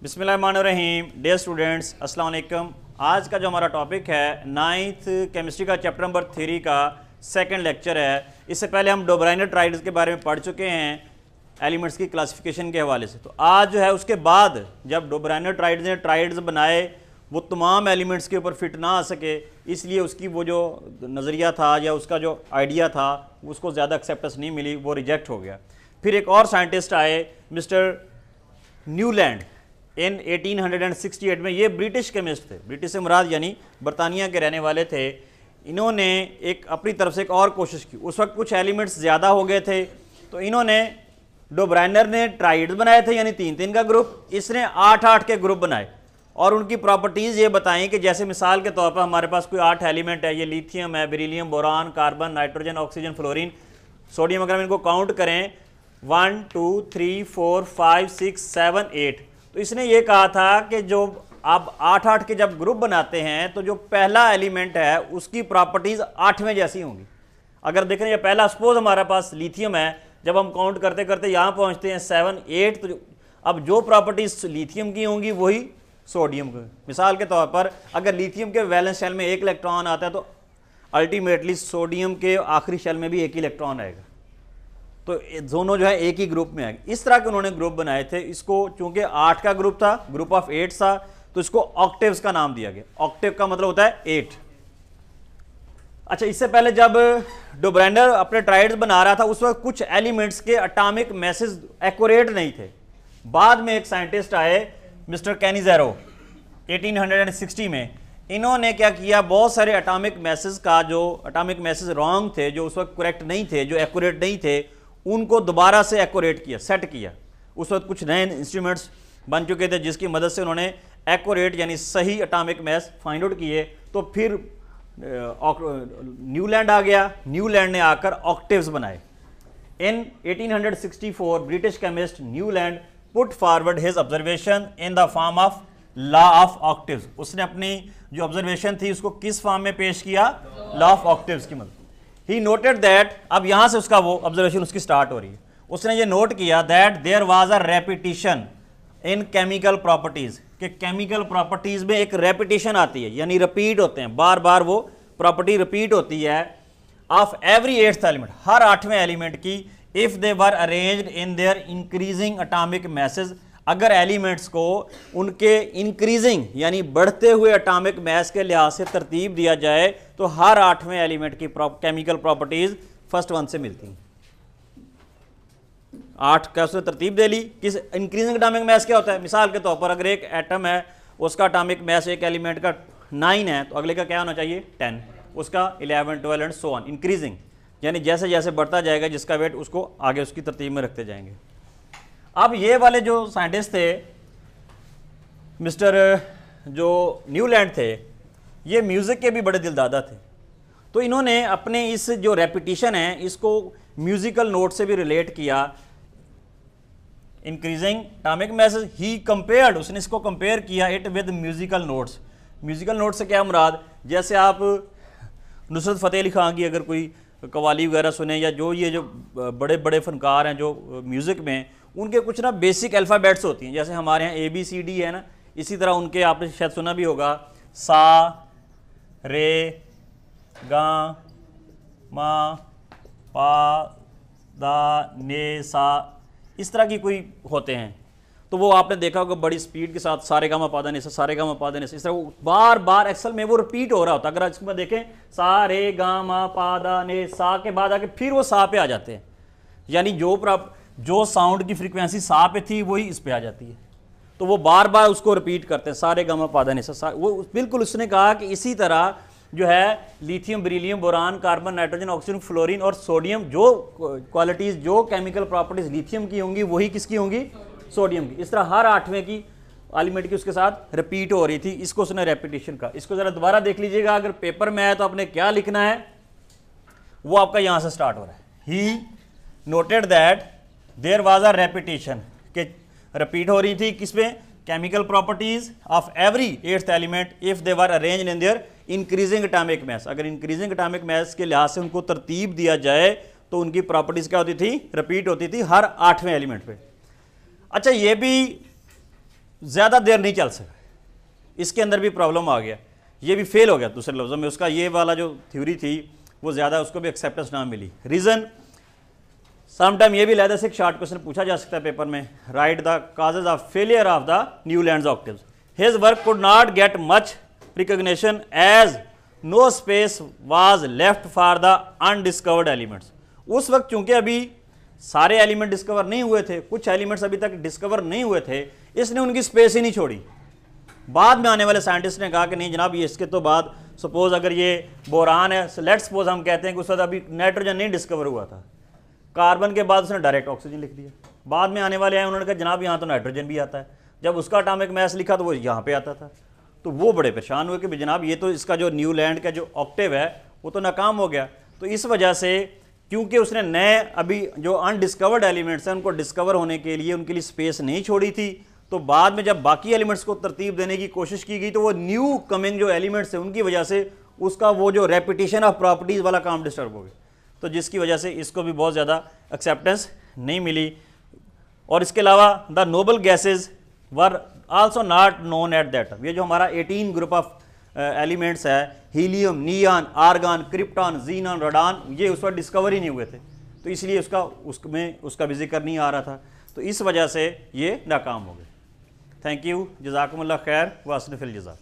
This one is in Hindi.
बिस्मिल्लाहिर्रहमानिर्रहीम। डियर स्टूडेंट्स, अस्सलाम वालेकुम। आज का जो हमारा टॉपिक है 9th केमिस्ट्री का चैप्टर नंबर 3 का सेकंड लेक्चर है। इससे पहले हम डोब्राइनर ट्राइड्स के बारे में पढ़ चुके हैं एलिमेंट्स की क्लासिफिकेशन के हवाले से। तो आज जो है उसके बाद जब डोब्राइनर ट्राइड्स ने ट्राइड्स बनाए वो तमाम एलिमेंट्स के ऊपर फिट ना आ सके, इसलिए उसकी वो जो नज़रिया था या उसका जो आइडिया था उसको ज़्यादा एक्सेप्टेंस नहीं मिली, वो रिजेक्ट हो गया। फिर एक और साइंटिस्ट आए मिस्टर न्यूलैंड इन 1868 में। ये ब्रिटिश केमिस्ट थे, ब्रिटिश से मुराद यानी बरतानिया के रहने वाले थे। इन्होंने एक अपनी तरफ से एक और कोशिश की। उस वक्त कुछ एलिमेंट्स ज़्यादा हो गए थे तो इन्होंने डोब्राइनर ने ट्राइड्स बनाए थे यानी 3-3 का ग्रुप, इसने 8-8 के ग्रुप बनाए और उनकी प्रॉपर्टीज़ ये बताएं कि जैसे मिसाल के तौर पर हमारे पास कोई 8 एलिमेंट है, ये लिथियम है, beryllium, boron, carbon, nitrogen, oxygen, fluorine, sodium. अगर हम इनको काउंट करें 1 2 3 4 5 6 7 8, तो इसने ये कहा था कि जो आप 8-8 के जब ग्रुप बनाते हैं तो जो पहला एलिमेंट है उसकी प्रॉपर्टीज़ 8वें जैसी होंगी। अगर देखें ये पहला सपोज हमारे पास लिथियम है, जब हम काउंट करते करते यहाँ पहुँचते हैं 7 8, तो अब जो प्रॉपर्टीज़ लिथियम की होंगी वही सोडियम की। मिसाल के तौर पर अगर लिथियम के वैलेंस शेल में 1 इलेक्ट्रॉन आता है तो अल्टीमेटली सोडियम के आखिरी शेल में भी 1 इलेक्ट्रॉन आएगा, तो दोनों जो है एक ही ग्रुप में आएंगे। इस तरह के उन्होंने ग्रुप बनाए थे। इसको चूंकि 8 का ग्रुप था, ग्रुप ऑफ 8 था, तो इसको ऑक्टेव्स का नाम दिया गया। ऑक्टेव का मतलब होता है 8। अच्छा, इससे पहले जब डोब्राइनर अपने ट्राइड्स बना रहा था उस वक्त कुछ एलिमेंट्स के एटॉमिक मैसेज एक्यूरेट नहीं थे। बाद में एक साइंटिस्ट आए मिस्टर कैनिज़ेरो 1860 में। इन्होंने क्या किया, बहुत सारे एटॉमिक मैसेज का जो एटॉमिक मैसेज रॉन्ग थे, जो उस वक्त करेक्ट नहीं थे, जो एक्यूरेट नहीं थे, उनको दोबारा से एक्यूरेट किया, सेट किया। उस वक्त कुछ नए इंस्ट्रूमेंट्स बन चुके थे जिसकी मदद से उन्होंने एक्यूरेट यानी सही एटॉमिक मैस फाइंड आउट किए। तो फिर न्यूलैंड आ गया। न्यूलैंड ने आकर ऑक्टेव्स बनाए। In 1864 British chemist Newland put forward his observation in the form of law of octaves. उसने अपनी जो ऑब्जर्वेशन थी उसको किस फॉर्म में पेश किया? लॉ ऑफ ऑक्टिव्स की मदद। ही नोटेड दैट, अब यहां से उसका वो ऑब्जर्वेशन उसकी स्टार्ट हो रही है। उसने ये नोट किया that there was a repetition in chemical properties, कि केमिकल प्रॉपर्टीज में एक रेपिटेशन आती है यानी रिपीट होते हैं, बार बार वो प्रॉपर्टी रिपीट होती है ऑफ एवरी 8th एलिमेंट, हर 8वें एलिमेंट की, if they were arranged in their increasing atomic message. अगर एलिमेंट्स को उनके इंक्रीजिंग यानी बढ़ते हुए एटॉमिक मैस के लिहाज से तरतीब दिया जाए तो हर 8वें एलिमेंट की केमिकल प्रॉपर्टीज फर्स्ट वन से मिलती हैं। 8 का उसने तरतीब दे ली। किस इंक्रीजिंग एटॉमिक मैस क्या होता है? मिसाल के तौर पर अगर एक एटम है उसका एटॉमिक मैस एक एलिमेंट का 9 है तो अगले का क्या होना चाहिए? 10, उसका 11 12 एंड सो ऑन। इंक्रीजिंग यानी जैसे जैसे बढ़ता जाएगा जिसका वेट उसको आगे उसकी तरतीब में रखते जाएंगे। अब ये वाले जो साइंटिस्ट थे मिस्टर जो न्यूलैंड थे, ये म्यूज़िक के भी बड़े दिलदादा थे। तो इन्होंने अपने इस जो रेपिटेशन है इसको म्यूज़िकल नोट से भी रिलेट किया। इंक्रीजिंग एटॉमिक मैसेज ही कंपेयर्ड, उसने इसको कंपेयर किया it with musical notes. Musical note से क्या मुराद? जैसे आप नुसरत फ़तेह अली खान की अगर कोई कवाली वगैरह सुने या जो ये जो बड़े बड़े फनकार हैं जो म्यूज़िक में, उनके कुछ ना बेसिक अल्फ़ाबेट्स होती हैं। जैसे हमारे यहाँ ABCD है ना, इसी तरह उनके आपने शायद सुना भी होगा सा रे गा मा पा दा ने सा, इस तरह की कोई होते हैं। तो वो आपने देखा होगा बड़ी स्पीड के साथ सारे गामा पादा ने सा, सारे गामा पादा ने सा, इस तरह वो बार बार एक्सल में वो रिपीट हो रहा होता है। अगर इसमें देखें सा रे गामा पादा ने सा के बाद आके फिर वो सा पे आ जाते हैं, यानी जो साउंड की फ्रीक्वेंसी सा पे थी वही इस पे आ जाती है। तो वो बार बार उसको रिपीट करते हैं, सारे गामा पादा ने सा। वो बिल्कुल उसने कहा कि इसी तरह जो है lithium, beryllium, boron, carbon, nitrogen, oxygen, fluorine और सोडियम, जो क्वालिटीज़ जो केमिकल प्रॉपर्टीज़ लिथियम की होंगी वही किसकी होंगी? सोडियम की। इस तरह हर 8वें की एलिमेंट की उसके साथ रिपीट हो रही थी। इसको उसने रेपिटेशन का। इसको ज़रा दोबारा देख लीजिएगा, अगर पेपर में है तो आपने क्या लिखना है वो आपका यहाँ से स्टार्ट हो रहा है। He noted that there was a repetition, कि रिपीट हो रही थी किसमें? Chemical properties of every 8th element if they were arranged in their increasing atomic mass. अगर इंक्रीजिंग एटॉमिक मैस के लिहाज से उनको तरतीब दिया जाए तो उनकी प्रॉपर्टीज क्या होती थी? रिपीट होती थी हर 8वें एलिमेंट पे। अच्छा, ये भी ज़्यादा देर नहीं चल सका, इसके अंदर भी प्रॉब्लम आ गया, ये भी फेल हो गया। दूसरे लफ्ज़ों में उसका ये वाला जो थ्योरी थी वो ज़्यादा उसको भी एक्सेप्टेंस ना मिली। रीज़न समटाइम ये भी लहदा से एक शॉर्ट क्वेश्चन पूछा जा सकता है पेपर में, write the causes of failure of the Newlands octaves. His work could not get much recognition as no space was left for the undiscovered elements. उस वक्त चूंकि अभी सारे एलिमेंट डिस्कवर नहीं हुए थे, कुछ एलिमेंट्स अभी तक डिस्कवर नहीं हुए थे, इसने उनकी स्पेस ही नहीं छोड़ी। बाद में आने वाले साइंटिस्ट ने कहा कि नहीं जनाब, ये इसके तो बाद सपोज अगर ये बोरान है, लेट्स सपोज हम कहते हैं कि उस वक्त अभी नाइट्रोजन नहीं डिस्कवर हुआ था, कार्बन के बाद उसने डायरेक्ट ऑक्सीजन लिख दिया। बाद में आने वाले आए, उन्होंने कहा जनाब यहाँ तो नाइट्रोजन भी आता है, जब उसका एटॉमिक मास लिखा तो वो यहाँ पे आता था। तो वो बड़े परेशान हुए कि जनाब ये तो इसका जो न्यूलैंड का जो ऑक्टेव है वो तो नाकाम हो गया। तो इस वजह से क्योंकि उसने नए अभी जो अनडिस्कवर्ड एलिमेंट्स हैं उनको डिस्कवर होने के लिए उनके लिए स्पेस नहीं छोड़ी थी, तो बाद में जब बाकी एलिमेंट्स को तरतीब देने की कोशिश की गई तो वो न्यू कमिंग जो एलिमेंट्स हैं उनकी वजह से उसका वो जो रेपिटेशन ऑफ प्रॉपर्टीज़ वाला काम डिस्टर्ब हो गया, तो जिसकी वजह से इसको भी बहुत ज़्यादा एक्सेप्टेंस नहीं मिली। और इसके अलावा the noble gases were also not known at that time. ये जो हमारा 18 ग्रुप ऑफ एलिमेंट्स है, helium, neon, argon, krypton, xenon, radon, ये उस वक्त डिस्कवर ही नहीं हुए थे, तो इसलिए उसका भी जिक्र नहीं आ रहा था, तो इस वजह से ये नाकाम हो गए। थैंक यू, जज़ाकुमुल्लाह खैर व अस्नफ़िल जज़ा।